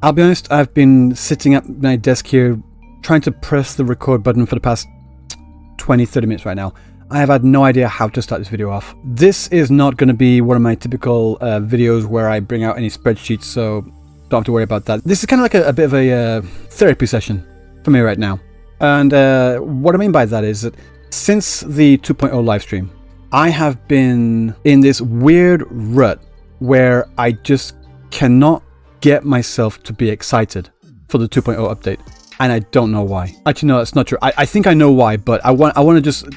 I'll be honest, I've been sitting at my desk here trying to press the record button for the past 20-30 minutes right now. I have had no idea how to start this video off. This is not going to be one of my typical videos where I bring out any spreadsheets, so don't have to worry about that. This is kind of like a bit of a therapy session for me right now. And what I mean by that is that since the 2.0 live stream, I have been in this weird rut where I just cannot get myself to be excited for the 2.0 update. And I don't know why. Actually, no, that's not true. I think I know why, but I want to just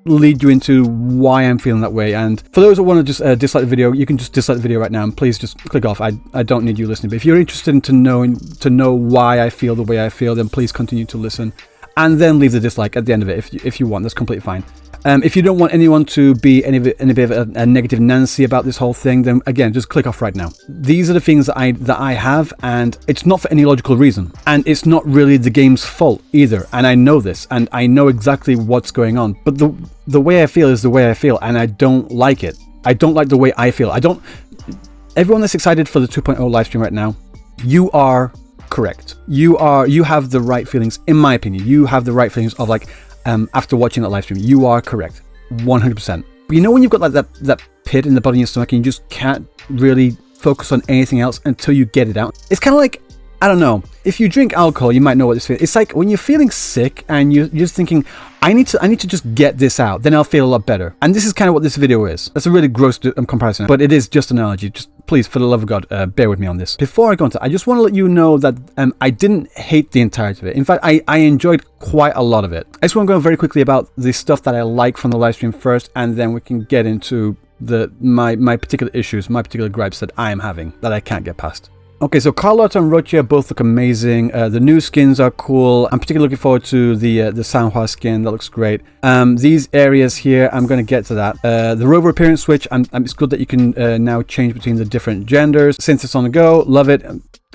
lead you into why I'm feeling that way. And for those that want to just dislike the video, you can just dislike the video right now and please just click off. I don't need you listening. But if you're interested in to know why I feel the way I feel, then please continue to listen and then leave the dislike at the end of it if you want. That's completely fine. If you don't want anyone to be any bit of a negative Nancy about this whole thing, then again, just click off right now. These are the things that I have, and it's not for any logical reason, and it's not really the game's fault either. And I know this, and I know exactly what's going on. But the way I feel is the way I feel, and I don't like it. I don't like the way I feel. Everyone that's excited for the 2.0 live stream right now, you are correct. You have the right feelings, in my opinion. You have the right feelings of like. After watching that live stream, you are correct, 100%. But you know when you've got like that pit in the bottom of your stomach and you just can't really focus on anything else until you get it out? It's kind of like, I don't know, if you drink alcohol, you might know what this feels. It's like when you're feeling sick and you're just thinking, I need to just get this out, then I'll feel a lot better. And this is kind of what this video is. That's a really gross comparison, but it is just an analogy. Just please, for the love of God, bear with me on this. Before I go into it, I just want to let you know that I didn't hate the entirety of it. In fact, I enjoyed quite a lot of it. I just want to go very quickly about the stuff that I like from the live stream first, and then we can get into my particular issues, my particular gripes that I am having that I can't get past. Okay, so Carlotta and Rocha both look amazing. The new skins are cool. I'm particularly looking forward to the Sanhua skin. That looks great. These areas here, I'm going to get to that. The rover appearance switch, it's good that you can now change between the different genders. Since it's on the go, love it.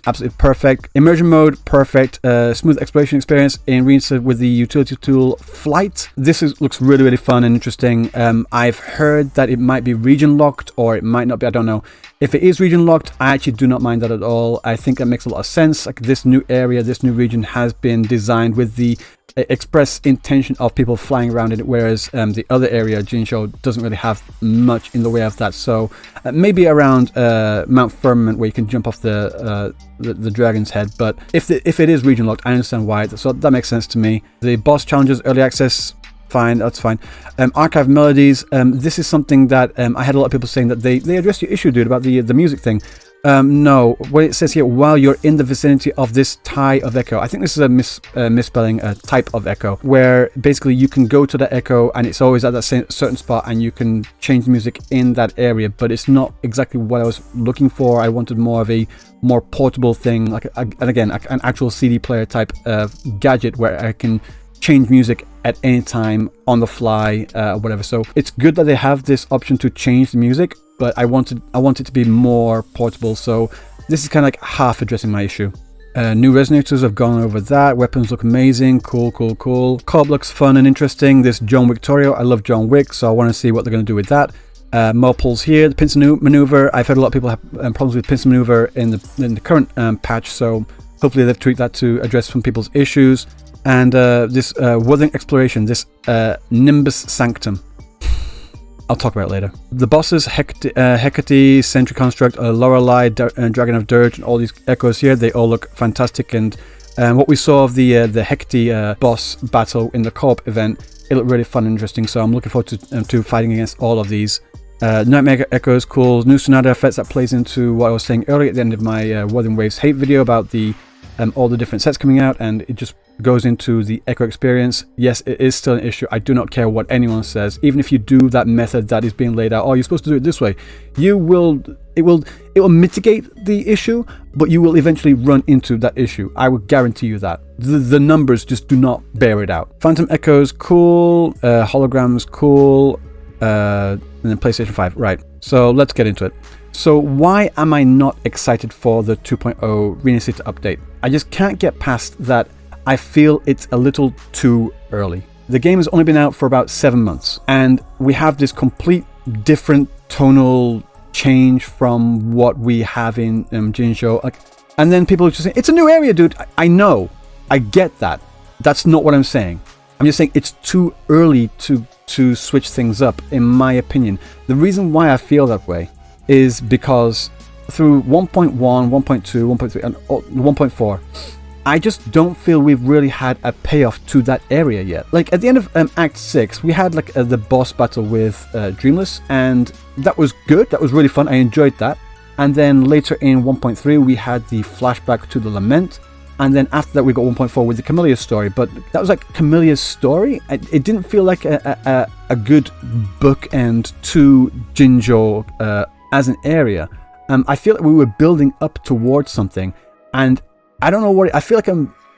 Absolutely perfect. Immersion mode, perfect. Smooth exploration experience in Rinascita with the utility tool Flight. This looks really, really fun and interesting. I've heard that it might be region locked or it might not be. I don't know. If it is region locked, I actually do not mind that at all. I think that makes a lot of sense. Like this new area, this new region has been designed with the express intention of people flying around in it, whereas the other area, Jinzhou, doesn't really have much in the way of that. So maybe around Mount Firmament where you can jump off the dragon's head. But if it is region locked, I understand why. So that makes sense to me. The boss challenges, early access, fine, that's fine. Archive melodies, this is something that I had a lot of people saying that they addressed your issue, dude, about the music thing. No, what it says here, while you're in the vicinity of this tie of echo, I think this is a misspelling, a type of echo, where basically you can go to that echo and it's always at that same certain spot and you can change the music in that area, but it's not exactly what I was looking for. I wanted more of a more portable thing, like and again, an actual CD player type of gadget where I can change music at any time on the fly, whatever. So it's good that they have this option to change the music, but I want it to be more portable. So this is kind of like half addressing my issue. New resonators, have gone over that. Weapons look amazing. Cool. Co-op looks fun and interesting. This John Wick tutorial, I love John Wick, so I want to see what they're going to do with that. More pulls here. The pincer maneuver, I've heard a lot of people have problems with pincer maneuver in the current patch, so hopefully they've tweaked that to address some people's issues. And this Wuthering Exploration, this Nimbus Sanctum. I'll talk about it later. The bosses, Hecate, Sentry Construct, Lorelei, Dragon of Dirge, and all these echoes here, they all look fantastic. And what we saw of the Hecate boss battle in the co-op event, it looked really fun and interesting. So I'm looking forward to fighting against all of these. Nightmare Echoes, cool. New Sonata effects, that plays into what I was saying earlier at the end of my Wuthering Waves hate video about the all the different sets coming out, and it just goes into the echo experience. Yes, it is still an issue. I do not care what anyone says. Even if you do that method that is being laid out, oh, you're supposed to do it this way, it will mitigate the issue, but you will eventually run into that issue. I will guarantee you that. The numbers just do not bear it out. Phantom Echoes, cool. Holograms, cool. And then PlayStation 5, right. So let's get into it. So why am I not excited for the 2.0 Rinascita update? I just can't get past that. I feel it's a little too early. The game has only been out for about 7 months, and we have this complete different tonal change from what we have in Jinzhou. Like, And then people are just saying, it's a new area, dude. I know. I get that. That's not what I'm saying. I'm just saying it's too early to switch things up, in my opinion. The reason why I feel that way is because through 1.1, 1.2, 1.3, and 1.4, I just don't feel we've really had a payoff to that area yet. Like at the end of Act 6, we had like the boss battle with Dreamless, and that was good. That was really fun. I enjoyed that. And then later in 1.3, we had the flashback to the Lament. And then after that, we got 1.4 with the Camellia story. But that was like Camelia's story. It didn't feel like a good bookend to Jinzhou as an area. I feel like we were building up towards something. And I don't know what... I feel like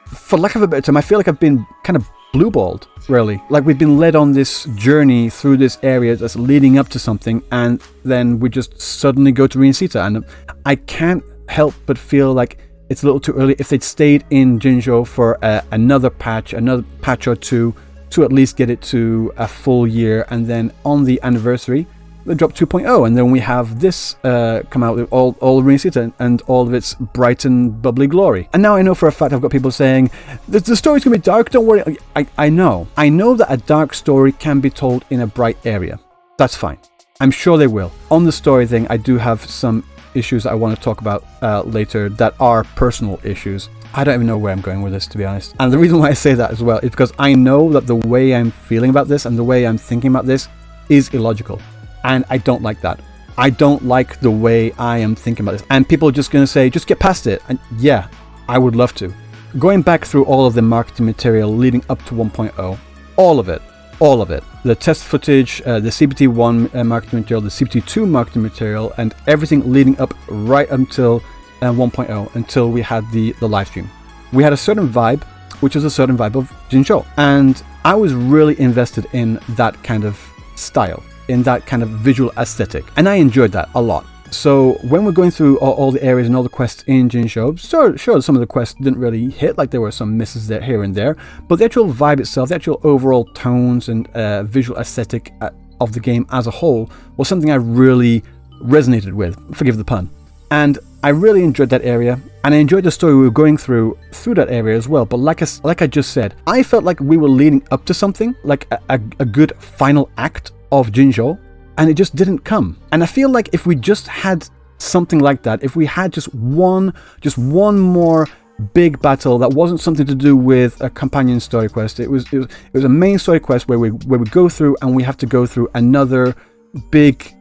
for lack of a better term, I feel like I've been kind of blue-balled, really. Like we've been led on this journey through this area that's leading up to something, and then we just suddenly go to Rinascita. And I can't help but feel like it's a little too early. If they'd stayed in Jinzhou for another patch or two, to at least get it to a full year, and then on the anniversary, they drop 2.0, and then we have this come out with all Rinascita and all of its bright and bubbly glory. And now I know for a fact I've got people saying, the story's going to be dark, don't worry. I know. I know that a dark story can be told in a bright area. That's fine. I'm sure they will. On the story thing, I do have some issues I want to talk about later that are personal issues. I don't even know where I'm going with this, to be honest. And the reason why I say that as well is because I know that the way I'm feeling about this and the way I'm thinking about this is illogical. And I don't like that. I don't like the way I am thinking about this. And people are just going to say, just get past it. And yeah, I would love to. Going back through all of the marketing material leading up to 1.0, all of it. The test footage, the CBT1 marketing material, the CBT2 marketing material, and everything leading up right until 1.0, until we had the live stream. We had a certain vibe, which was a certain vibe of Jinzhou. And I was really invested in that kind of style, in that kind of visual aesthetic, and I enjoyed that a lot. So when we're going through all the areas and all the quests in Jinzhou, sure, some of the quests didn't really hit, like there were some misses there here and there, but the actual vibe itself, the actual overall tones and visual aesthetic of the game as a whole was something I really resonated with, forgive the pun. And I really enjoyed that area, and I enjoyed the story we were going through that area as well. But like I just said, I felt like we were leading up to something, like a good final act of Jinzhou, and it just didn't come. And I feel like if we just had something like that, if we had just one more big battle that wasn't something to do with a companion story quest, it was a main story quest where we go through and we have to go through another big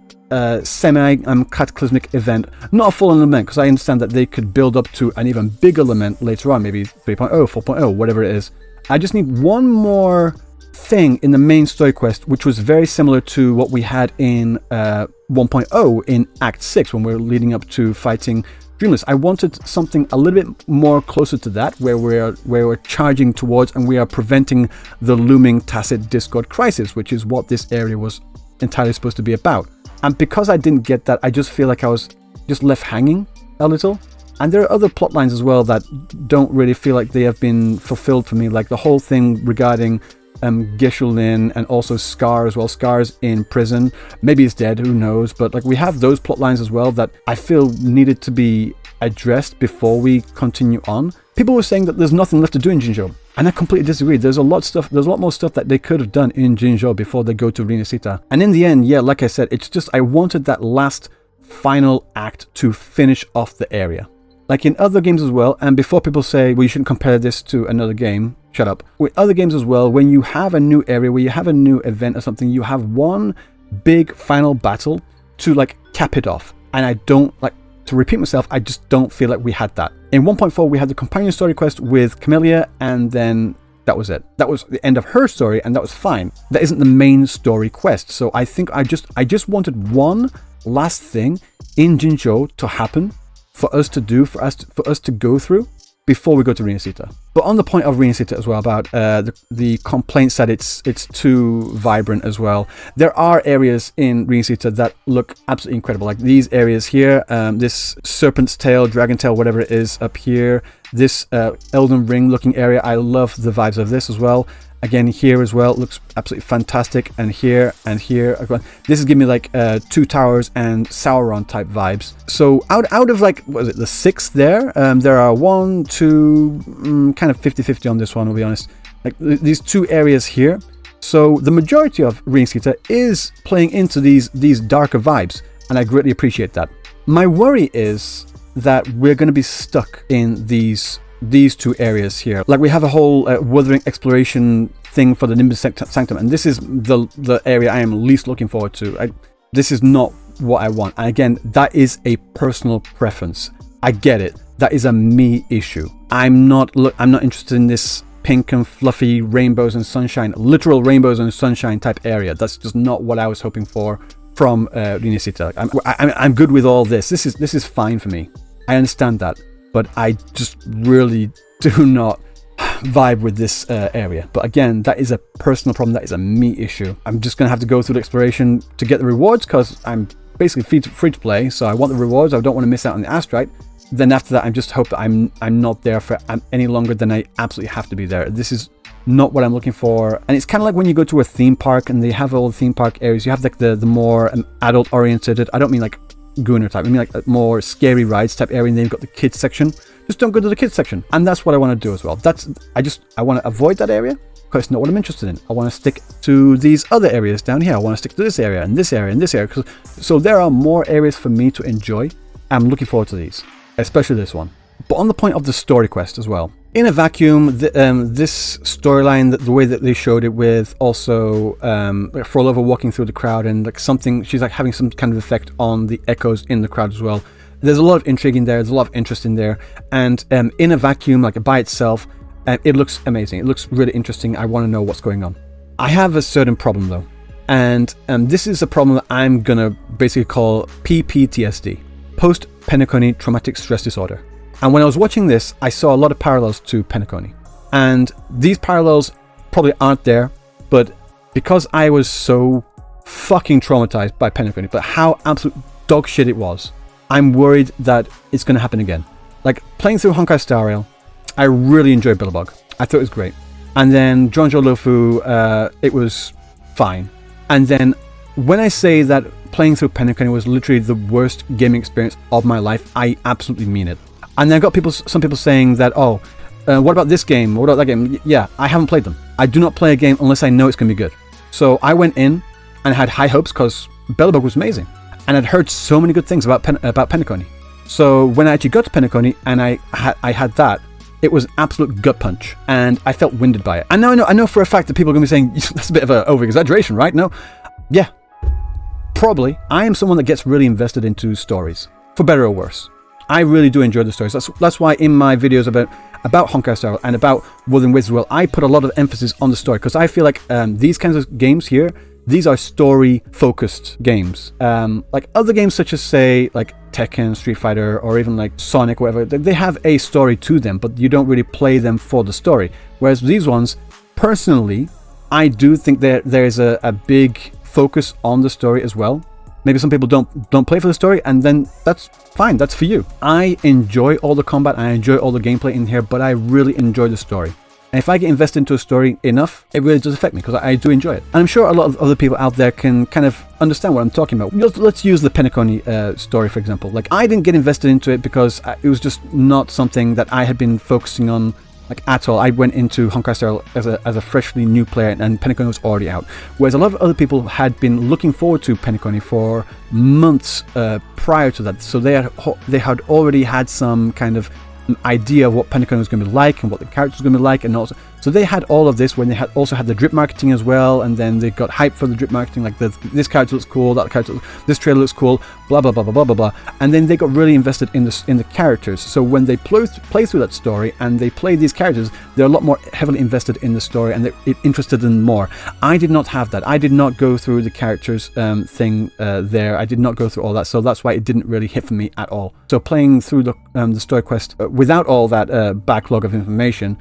semi-cataclysmic event, not a full lament, because I understand that they could build up to an even bigger lament later on, maybe 3.0, 4.0, whatever it is. I just need one more thing in the main story quest, which was very similar to what we had in 1.0 in Act 6 when we were leading up to fighting Dreamless. I wanted something a little bit more closer to that, where we're charging towards and we are preventing the looming tacit Discord crisis, which is what this area was entirely supposed to be about. And because I didn't get that, I just feel like I was just left hanging a little. And there are other plot lines as well that don't really feel like they have been fulfilled for me, like the whole thing regarding Geshe-Lin and also Scar as well. Scar's in prison. Maybe he's dead, who knows? But like we have those plot lines as well that I feel needed to be addressed before we continue on. People were saying that there's nothing left to do in Jinzhou, and I completely disagree. There's a lot more stuff that they could have done in Jinzhou before they go to Rinascita. And in the end, yeah, like I said, it's just I wanted that last final act to finish off the area. Like in other games as well, and before people say, well, you shouldn't compare this to another game, shut up. With other games as well, when you have a new area, where you have a new event or something, you have one big final battle to like cap it off. And I don't, like, to repeat myself, I just don't feel like we had that. In 1.4, we had the companion story quest with Camellia, and then that was it. That was the end of her story, and that was fine. That isn't the main story quest. So I think I just wanted one last thing in Jinzhou to happen, for us to do, for us to go through before we go to Rinascita. But on the point of Rinascita as well, about the complaints that it's too vibrant as well, there are areas in Rinascita that look absolutely incredible. Like these areas here, this serpent's tail, dragon tail, whatever it is up here, this Elden Ring looking area. I love the vibes of this as well. Again, here as well, it looks absolutely fantastic. And here and here. This is giving me like Two Towers and Sauron type vibes. So out of like, what is it, the 6 there? There are 1, 2, kind of 50-50 on this one, I'll be honest. Like these 2 areas here. So the majority of Rinascita is playing into these darker vibes. And I greatly appreciate that. My worry is that we're going to be stuck in these 2 areas here. Like we have a whole Wuthering exploration thing for the Nimbus Sanctum, and this is the area I am least looking forward to. This is not what I want. And again, that is a personal preference. I get it. That is a me issue. I'm not interested in this pink and fluffy rainbows and sunshine, literal rainbows and sunshine type area. That's just not what I was hoping for from Rinascita. I'm good with all this. This is fine for me. I understand that. But I just really do not vibe with this area. But again, that is a personal problem. That is a me issue. I'm just going to have to go through the exploration to get the rewards because I'm basically free to play. So I want the rewards. I don't want to miss out on the Astrite. Then after that, I just hope that I'm not there for any longer than I absolutely have to be there. This is not what I'm looking for. And it's kind of like when you go to a theme park and they have all the theme park areas. You have like the more adult oriented. I don't mean like Gooner type. I mean like a more scary rides type area, and then you've got the kids section. Just don't go to the kids section. And that's what I want to do as well. I want to avoid that area because it's not what I'm interested in. I want to stick to these other areas down here. I want to stick to this area and this area and this area. So there are more areas for me to enjoy. I'm looking forward to these, especially this one. But on the point of the story quest as well. In a vacuum, this storyline, the way that they showed it with also Frolova walking through the crowd and like something, she's like having some kind of effect on the echoes in the crowd as well. There's a lot of intrigue in there. There's a lot of interest in there. And in a vacuum, like by itself, it looks amazing. It looks really interesting. I want to know what's going on. I have a certain problem though. And this is a problem that I'm going to basically call PPTSD, post-Penacony traumatic stress disorder. And when I was watching this, I saw a lot of parallels to Penacony. And these parallels probably aren't there, but because I was so fucking traumatized by Penacony, but how absolute dog shit it was, I'm worried that it's going to happen again. Like playing through Honkai Star Rail, I really enjoyed Billabong. I thought it was great. And then Jonjo Lofu, it was fine. And then when I say that playing through Penacony was literally the worst gaming experience of my life, I absolutely mean it. And then I got some people saying that, oh, what about this game? What about that game? Yeah, I haven't played them. I do not play a game unless I know it's going to be good. So I went in and had high hopes because Billabong was amazing. And I'd heard so many good things about Penacony. So when I actually got to Penacony and I had that, it was an absolute gut punch. And I felt winded by it. And now I know for a fact that people are going to be saying, that's a bit of an over-exaggeration, right? No. Yeah. Probably. I am someone that gets really invested into stories, for better or worse. I really do enjoy the stories. That's why in my videos about Honkai Star Rail and about Wuthering Waves as well, I put a lot of emphasis on the story because I feel like these kinds of games here, these are story-focused games. Like other games such as, say, like Tekken, Street Fighter, or even like Sonic, whatever, they have a story to them, but you don't really play them for the story. Whereas these ones, personally, I do think there is a big focus on the story as well. Maybe some people don't play for the story, and then that's fine. That's for you. I enjoy all the combat. I enjoy all the gameplay in here, but I really enjoy the story. And if I get invested into a story enough, it really does affect me because I do enjoy it. And I'm sure a lot of other people out there can kind of understand what I'm talking about. Let's use the Penacony story, for example. Like, I didn't get invested into it because it was just not something that I had been focusing on like at all. I went into Honkai Star Rail as a freshly new player, and Penacony was already out. Whereas a lot of other people had been looking forward to Penacony for months prior to that. So they had already had some kind of idea of what Penacony was going to be like and what the characters were going to be like, and also so they had all of this when they also had the drip marketing as well, and then they got hyped for the drip marketing, like this character looks cool, that character, this trailer looks cool, blah blah blah blah blah blah blah, and then they got really invested in the characters. So when they play through that story and they play these characters, they're a lot more heavily invested in the story and they're interested in more. I did not have that. I did not go through the characters thing there. I did not go through all that, so that's why it didn't really hit for me at all. So playing through the story quest without all that backlog of information,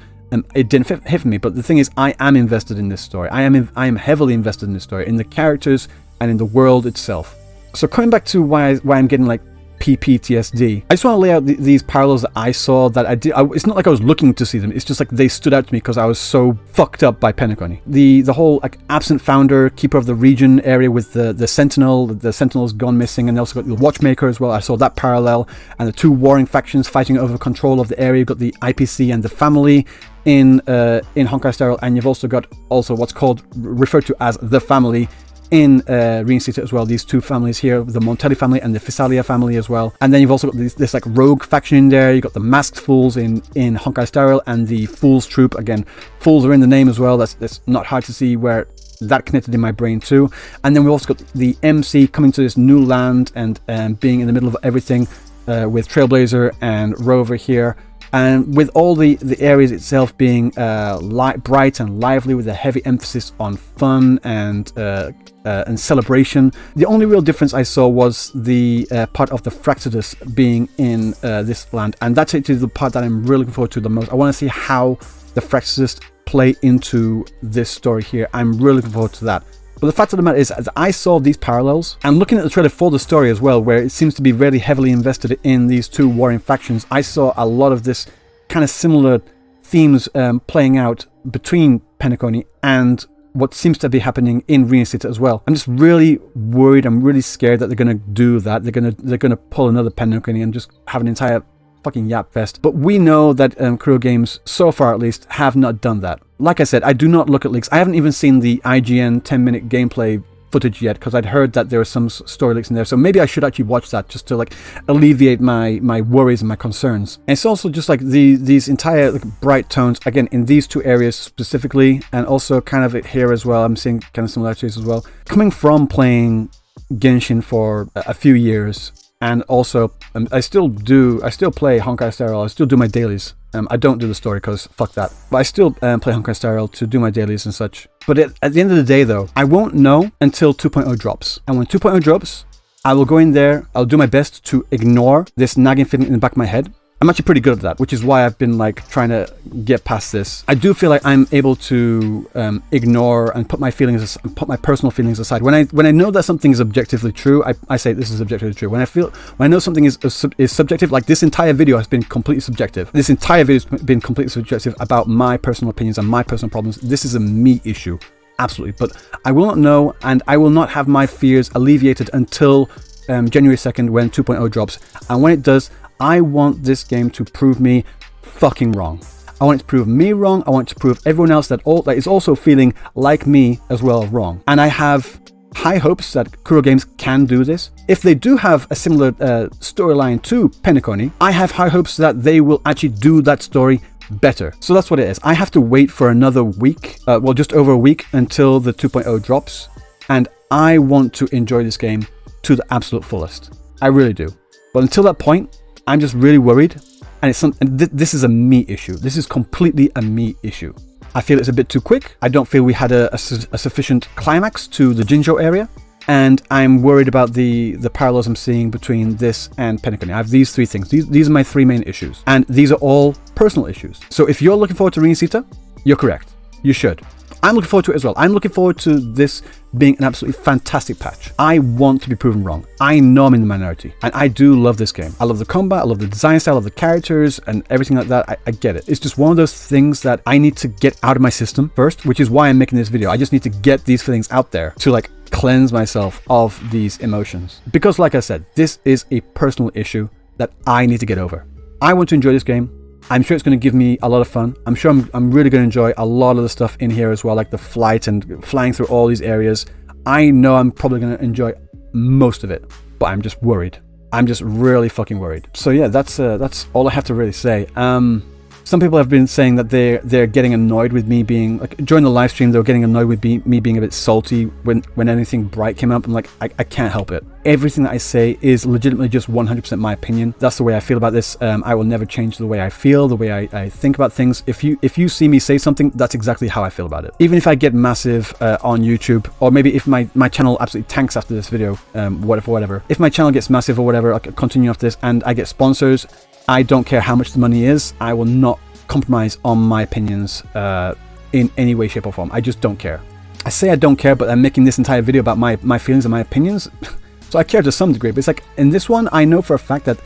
it didn't hit for me. But the thing is, I am invested in this story. I am heavily invested in this story, in the characters and in the world itself. So coming back to why I'm getting like PPTSD. I just want to lay out these parallels that I saw that I did. It's not like I was looking to see them. It's just like they stood out to me because I was so fucked up by Penacony. The whole like absent founder, keeper of the region area with the sentinel. The sentinel's gone missing, and they also got the watchmaker as well. I saw that parallel, and the two warring factions fighting over control of the area. You've got the IPC and the family in Honkai Star Rail, and you've also got what's referred to as the family in Rinascita as well. These two families here, the Montelli family and the Fisalia family as well. And then you've also got this like rogue faction in there. You've got the masked fools in Honkai Star Rail and the Fools Troop. Again, fools are in the name as well. That's not hard to see where that connected in my brain too. And then we've also got the MC coming to this new land and being in the middle of everything with Trailblazer and Rover here. And with all the areas itself being bright and lively with a heavy emphasis on fun and celebration. The only real difference I saw was the part of the Fractidus being in this land. And that's actually the part that I'm really looking forward to the most. I want to see how the Fractidus play into this story here. I'm really looking forward to that. But the fact of the matter is, as I saw these parallels, and looking at the trailer for the story as well, where it seems to be really heavily invested in these two warring factions, I saw a lot of this kind of similar themes playing out between Penacony and what seems to be happening in Rinascita as well. I'm just really worried. I'm really scared that they're going to do that. They're going to pull another Penacony and just have an entire fucking yap fest. But we know that Kuro Games, so far at least, have not done that. Like I said, I do not look at leaks. I haven't even seen the IGN 10-minute gameplay footage yet because I'd heard that there were some story leaks in there. So maybe I should actually watch that just to like alleviate my worries and my concerns. And it's also just like these entire like bright tones, again, in these two areas specifically, and also kind of here as well. I'm seeing kind of similarities as well. Coming from playing Genshin for a few years, and also I still play Honkai Star Rail. I still do my dailies. I don't do the story because fuck that. But I still play Honkai Star Rail to do my dailies and such. But at the end of the day though, I won't know until 2.0 drops. And when 2.0 drops, I will go in there, I'll do my best to ignore this nagging feeling in the back of my head. I'm actually pretty good at that, which is why I've been like trying to get past this. I do feel like I'm able to ignore and put my personal feelings aside. When I know that something is objectively true, I say this is objectively true. When I know something is subjective, like this entire video has been completely subjective. This entire video has been completely subjective about my personal opinions and my personal problems. This is a me issue, absolutely. But I will not know, and I will not have my fears alleviated until January 2nd when 2.0 drops. And when it does, I want this game to prove me fucking wrong. I want it to prove me wrong. I want it to prove everyone else that is also feeling like me as well wrong. And I have high hopes that Kuro Games can do this. If they do have a similar storyline to Penacony, I have high hopes that they will actually do that story better. So that's what it is. I have to wait for another week, just over a week until the 2.0 drops. And I want to enjoy this game to the absolute fullest. I really do. But until that point, I'm just really worried, and this is a me issue. This is completely a me issue. I feel it's a bit too quick. I don't feel we had a sufficient climax to the Jinzhou area, and I'm worried about the parallels I'm seeing between this and Penacony. I have these three things. These are my three main issues, and these are all personal issues. So if you're looking forward to Rinascita, you're correct. You should. I'm looking forward to it as well. I'm looking forward to this being an absolutely fantastic patch. I want to be proven wrong. I know I'm in the minority, and I do love this game. I love the combat, I love the design style, I love the characters, and everything like that. I get it. It's just one of those things that I need to get out of my system first, which is why I'm making this video. I just need to get these feelings out there to like cleanse myself of these emotions. Because like I said, this is a personal issue that I need to get over. I want to enjoy this game. I'm sure it's going to give me a lot of fun. I'm sure I'm really going to enjoy a lot of the stuff in here as well, like the flight and flying through all these areas. I know I'm probably going to enjoy most of it, but I'm just worried. I'm just really fucking worried. So yeah, that's all I have to really say. Some people have been saying that they're getting annoyed with me being like during the live stream. They were getting annoyed with me being a bit salty when anything bright came up. I'm like, I can't help it. Everything that I say is legitimately just 100% my opinion. That's the way I feel about this. I will never change the way I feel, the way I think about things. If you see me say something, that's exactly how I feel about it. Even if I get massive on YouTube, or maybe if my channel absolutely tanks after this video, whatever. If my channel gets massive or whatever, I'll continue after this, and I get sponsors. I don't care how much the money is. I will not compromise on my opinions in any way, shape, or form. I just don't care. I say I don't care, but I'm making this entire video about my feelings and my opinions. So I care to some degree, but it's like in this one, I know for a fact that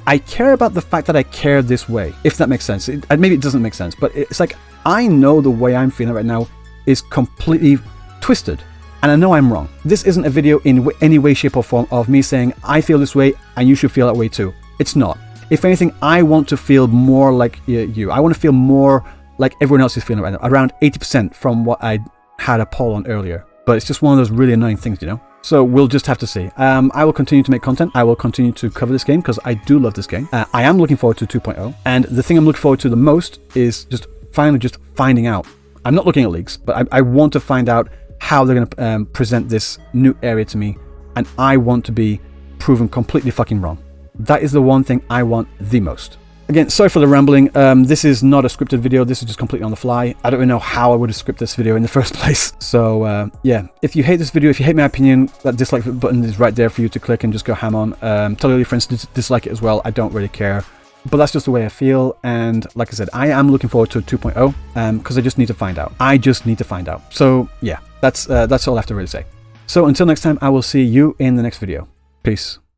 I care about the fact that I care this way, if that makes sense. Maybe it doesn't make sense, but it's like I know the way I'm feeling right now is completely twisted, and I know I'm wrong. This isn't a video in any way, shape, or form of me saying I feel this way and you should feel that way too. It's not. If anything, I want to feel more like you. I want to feel more like everyone else is feeling right now, around 80% from what I had a poll on earlier. But it's just one of those really annoying things, you know? So we'll just have to see. I will continue to make content. I will continue to cover this game because I do love this game. I am looking forward to 2.0. And the thing I'm looking forward to the most is just finally just finding out. I'm not looking at leaks, but I want to find out how they're going to present this new area to me. And I want to be proven completely fucking wrong. That is the one thing I want the most. Again, sorry for the rambling. This is not a scripted video. This is just completely on the fly. I don't even know how I would have scripted this video in the first place. So yeah, if you hate this video, if you hate my opinion, that dislike button is right there for you to click and just go ham on. Tell all your friends to dislike it as well. I don't really care. But that's just the way I feel. And like I said, I am looking forward to 2.0 because I just need to find out. I just need to find out. So yeah, that's all I have to really say. So until next time, I will see you in the next video. Peace.